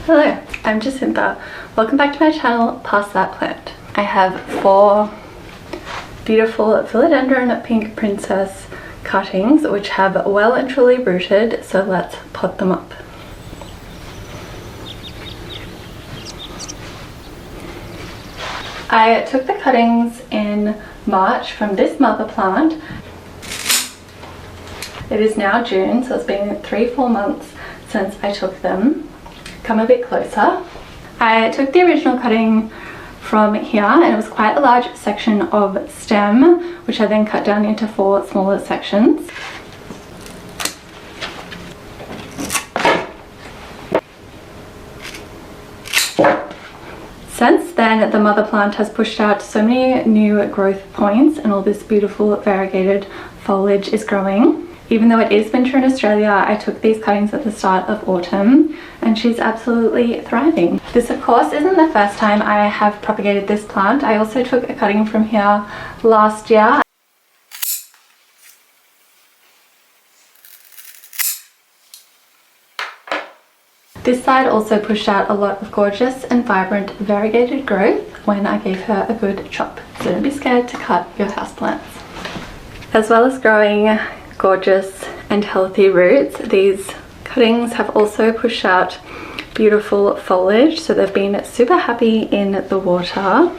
Hello, I'm Jacinta. Welcome back to my channel, Past That Plant. I have 4 beautiful Philodendron Pink Princess cuttings which have well and truly rooted, so let's pot them up. I took the cuttings in March from this mother plant. It is now June, so it's been 3-4 months since I took them. Come a bit closer. I took the original cutting from here, and it was quite a large section of stem, which I then cut down into 4 smaller sections. Since then, the mother plant has pushed out so many new growth points and all this beautiful variegated foliage is growing. Even though it is winter in Australia, I took these cuttings at the start of autumn and she's absolutely thriving. This of course isn't the first time I have propagated this plant. I also took a cutting from here last year. This side also pushed out a lot of gorgeous and vibrant variegated growth when I gave her a good chop. So don't be scared to cut your houseplants. As well as growing gorgeous and healthy roots, these cuttings have also pushed out beautiful foliage, so they've been super happy in the water.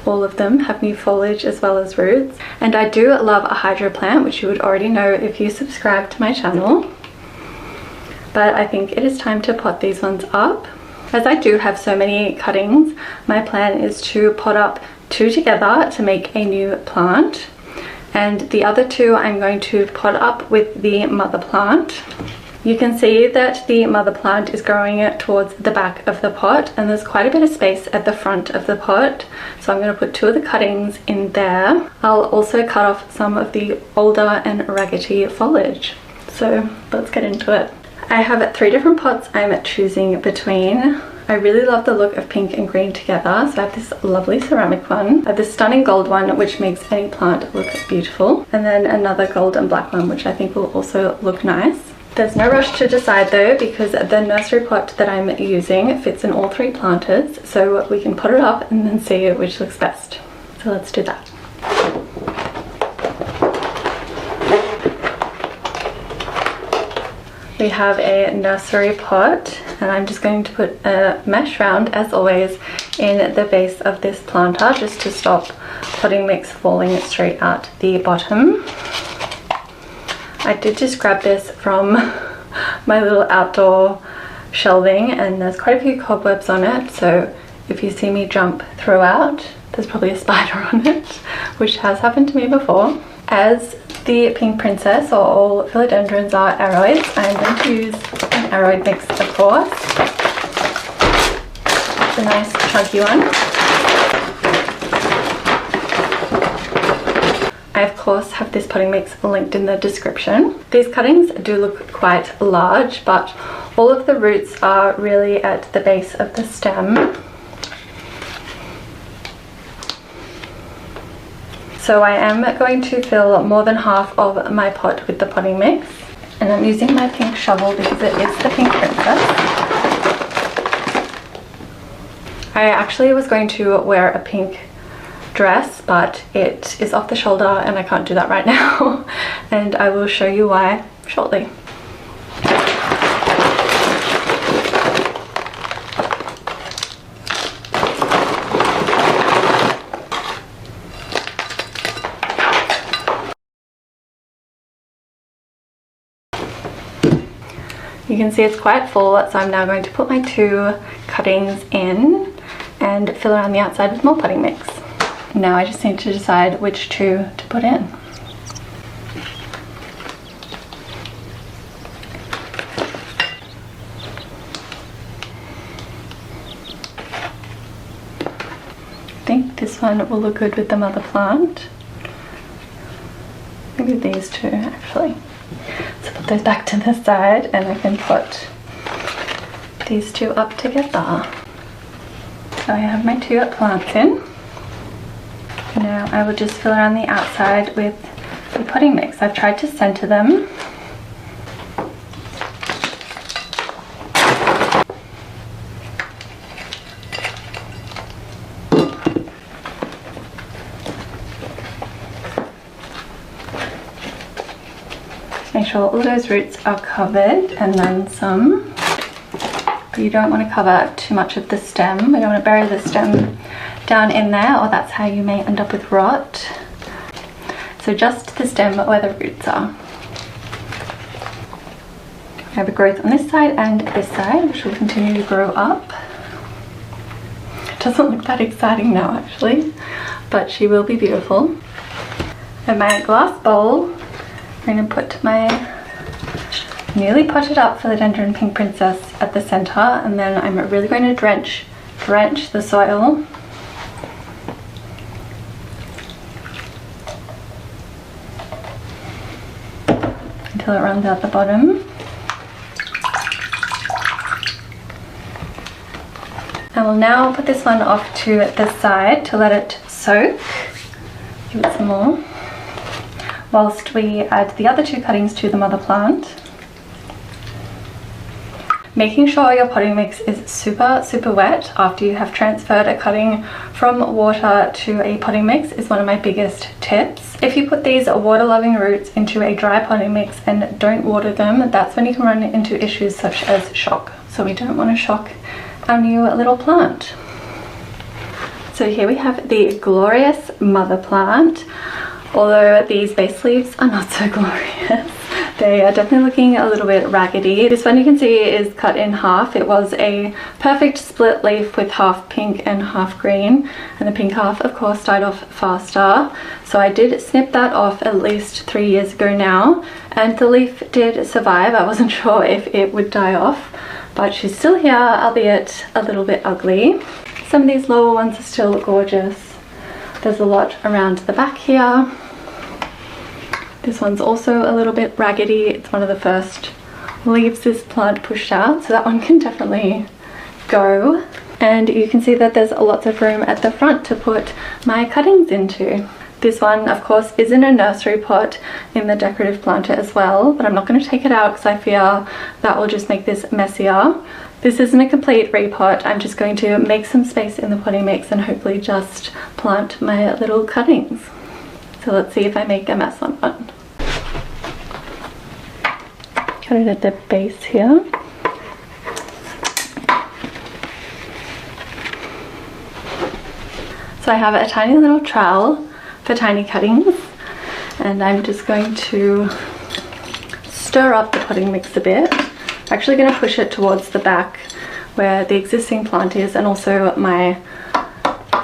All of them have new foliage as well as roots, and I do love a hydro plant, which you would already know if you subscribe to my channel, but I think it is time to pot these ones up. As I do have so many cuttings, my plan is to pot up 2 together to make a new plant, and the other 2 I'm going to pot up with the mother plant. You can see that the mother plant is growing towards the back of the pot, and there's quite a bit of space at the front of the pot, so I'm going to put 2 of the cuttings in there. I'll also cut off some of the older and raggedy foliage. So let's get into it. I have 3 different pots I'm choosing between. I really love the look of pink and green together, so I have this lovely ceramic one. I have this stunning gold one which makes any plant look beautiful, and then another gold and black one which I think will also look nice. There's no rush to decide though, because the nursery pot that I'm using fits in all 3 planters, so we can pot it up and then see which looks best. So let's do that. We have a nursery pot, and I'm just going to put a mesh round, as always, in the base of this planter just to stop potting mix falling straight out the bottom. I did just grab this from my little outdoor shelving, and there's quite a few cobwebs on it, so if you see me jump throughout, there's probably a spider on it, which has happened to me before. As the Pink Princess, or all Philodendrons are Aroids, I'm going to use an Aroid mix, of course. It's a nice chunky one. I of course have this potting mix linked in the description. These cuttings do look quite large, but all of the roots are really at the base of the stem. So I am going to fill more than half of my pot with the potting mix, and I'm using my pink shovel because it is the Pink Princess. I actually was going to wear a pink dress, but it is off the shoulder and I can't do that right now, and I will show you why shortly. You can see it's quite full, so I'm now going to put my 2 cuttings in and fill around the outside with more potting mix. Now I just need to decide which 2 to put in. I think this one will look good with the mother plant. Maybe these 2 actually. So put those back to the side, and I can put these 2 up together. So I have my 2 plants in. Now I will just fill around the outside with the potting mix. I've tried to center them. sure all those roots are covered and then some. But you don't want to cover too much of the stem. We don't want to bury the stem down in there, or that's how you may end up with rot. So just the stem where the roots are. I have a growth on this side and this side, which will continue to grow up. It doesn't look that exciting now actually, but she will be beautiful. In my glass bowl, I'm going to put my newly potted up Philodendron Pink Princess at the center, and then I'm really going to drench the soil until it runs out the bottom. I will now put this one off to the side to let it soak. Give it some more whilst we add the other two cuttings to the mother plant. Making sure your potting mix is super wet after you have transferred a cutting from water to a potting mix is one of my biggest tips. If you put these water-loving roots into a dry potting mix and don't water them, that's when you can run into issues such as shock. So we don't want to shock our new little plant. So here we have the glorious mother plant. Although these base leaves are not so glorious. They are definitely looking a little bit raggedy. This one you can see is cut in half. It was a perfect split leaf with half pink and half green, and the pink half of course died off faster. So I did snip that off at least 3 years ago now, and the leaf did survive. I wasn't sure if it would die off, but she's still here, albeit a little bit ugly. Some of these lower ones are still gorgeous. There's a lot around the back here. This one's also a little bit raggedy. It's one of the first leaves this plant pushed out, so that one can definitely go. And you can see that there's lots of room at the front to put my cuttings into. This one, of course, is in a nursery pot in the decorative planter as well, but I'm not going to take it out because I fear that will just make this messier. This isn't a complete repot. I'm just going to make some space in the potting mix and hopefully just plant my little cuttings. So let's see if I make a mess on one. Cut it at the base here. So I have a tiny little trowel for tiny cuttings, and I'm just going to stir up the potting mix a bit. I'm actually going to push it towards the back where the existing plant is, and also my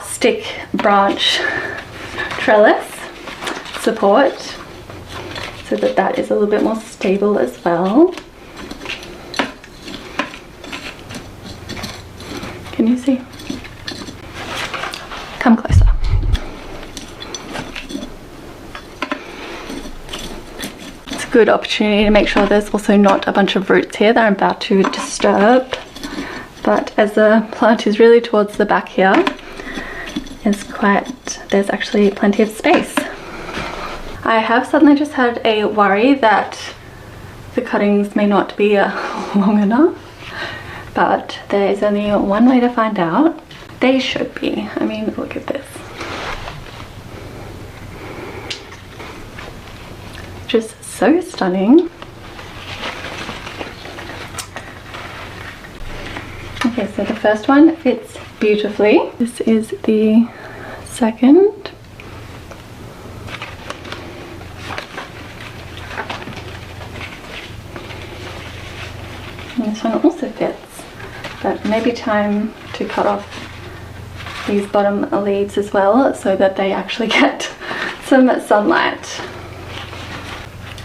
stick branch trellis support, so that that is a little bit more stable as well. Can you see? Come closer. It's a good opportunity to make sure there's also not a bunch of roots here that I'm about to disturb. But as the plant is really towards the back here, there's actually plenty of space. I have suddenly just had a worry that the cuttings may not be long enough, but there is only one way to find out. They should be. I mean, look at this. Just so stunning. Okay, so the first one fits beautifully. This is the second. And this one also fits, but maybe time to cut off these bottom leaves as well so that they actually get some sunlight.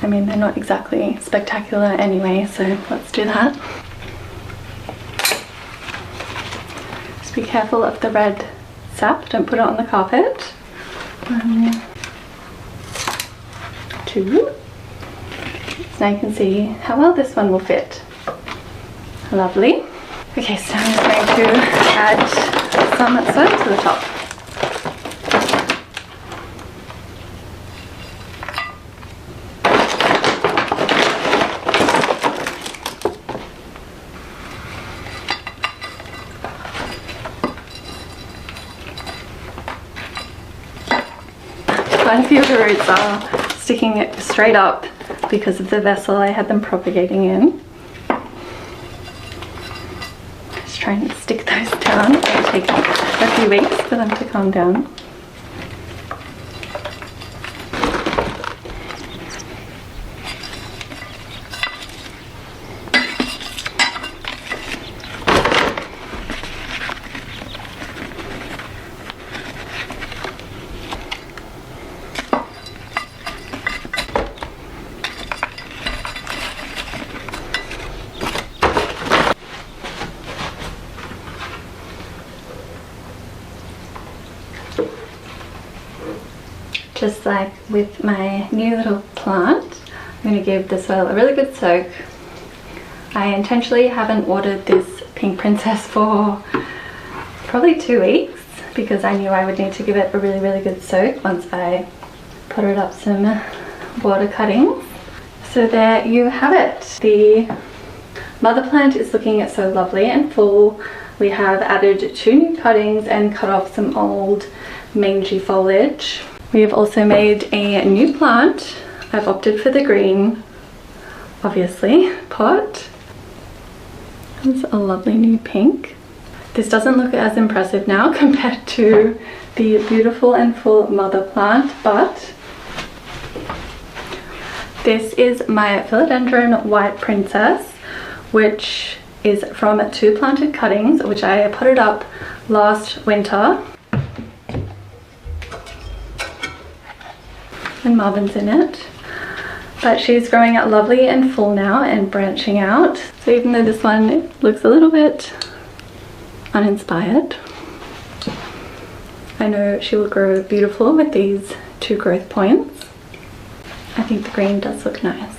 I mean, they're not exactly spectacular anyway, so let's do that. Just be careful of the red sap, don't put it on the carpet. 1, 2. So now you can see how well this one will fit. Lovely. Okay, so I'm just going to add some soil to the top. Quite a few of the roots are sticking straight up because of the vessel I had them propagating in. Just trying to stick those down. It'll take a few weeks for them to calm down. Just like with my new little plant, I'm going to give the soil a really good soak. I intentionally haven't watered this Pink Princess for probably 2 weeks because I knew I would need to give it a really good soak once I potted up some water cuttings. So there you have it. The mother plant is looking so lovely and full. We have added 2 new cuttings and cut off some old mangy foliage. We have also made a new plant. I've opted for the green, obviously, pot. It's a lovely new pink. This doesn't look as impressive now compared to the beautiful and full mother plant, but this is my Philodendron White Princess, which is from 2 planted cuttings, which I potted up last winter. And Marvin's in it, but she's growing out lovely and full now and branching out. So even though this one looks a little bit uninspired, I know she will grow beautiful with these 2 growth points. I think the green does look nice.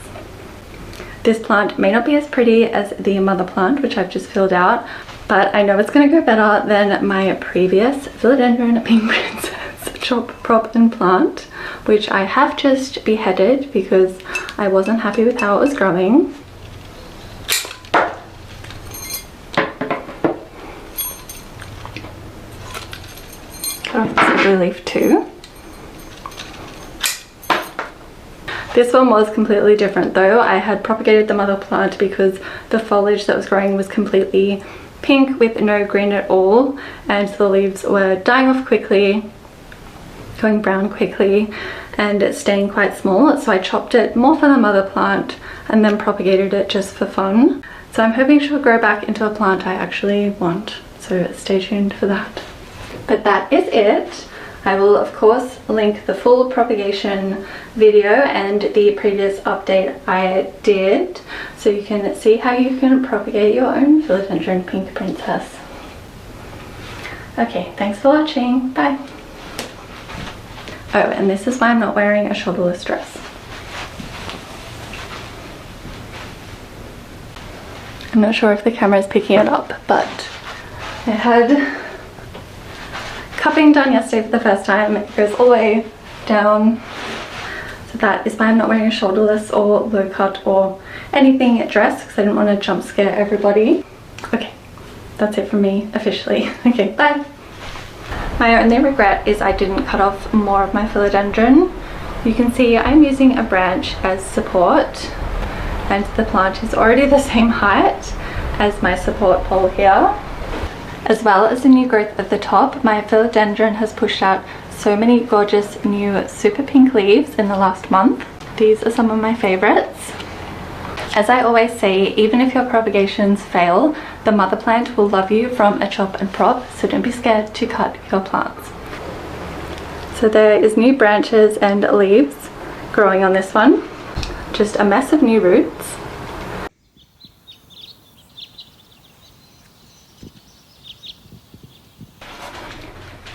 This plant may not be as pretty as the mother plant, which I've just filled out, but I know it's going to go better than my previous Philodendron Pink Princess chop, prop and plant, which I have just beheaded because I wasn't happy with how it was growing. Cut off the silver leaf too. This one was completely different though. I had propagated the mother plant because the foliage that was growing was completely pink with no green at all, and the leaves were dying off quickly, going brown quickly, and staying quite small. So I chopped it more for the mother plant and then propagated it just for fun. So I'm hoping she'll grow back into a plant I actually want. So stay tuned for that. But that is it. I will of course link the full propagation video and the previous update I did, so you can see how you can propagate your own Philodendron Pink Princess. Okay, thanks for watching. Bye. Oh, and this is why I'm not wearing a shoulderless dress. I'm not sure if the camera is picking it up, but I had cupping done yesterday for the first time. It goes all the way down. So that is why I'm not wearing a shoulderless or low cut or anything dress, because I didn't want to jump scare everybody. Okay, that's it from me officially. Okay, bye. My only regret is I didn't cut off more of my philodendron. You can see I'm using a branch as support, and the plant is already the same height as my support pole here. As well as the new growth at the top, my philodendron has pushed out so many gorgeous new super pink leaves in the last month. These are some of my favorites. As I always say, even if your propagations fail, the mother plant will love you from a chop and prop, so don't be scared to cut your plants. So there is new branches and leaves growing on this one. Just a mess of new roots.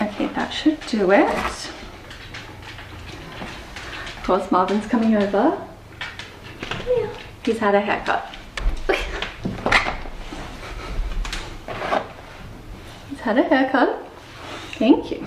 Okay, that should do it. Of course, Marvin's coming over. Yeah. He's had a haircut. He's had a haircut. Thank you.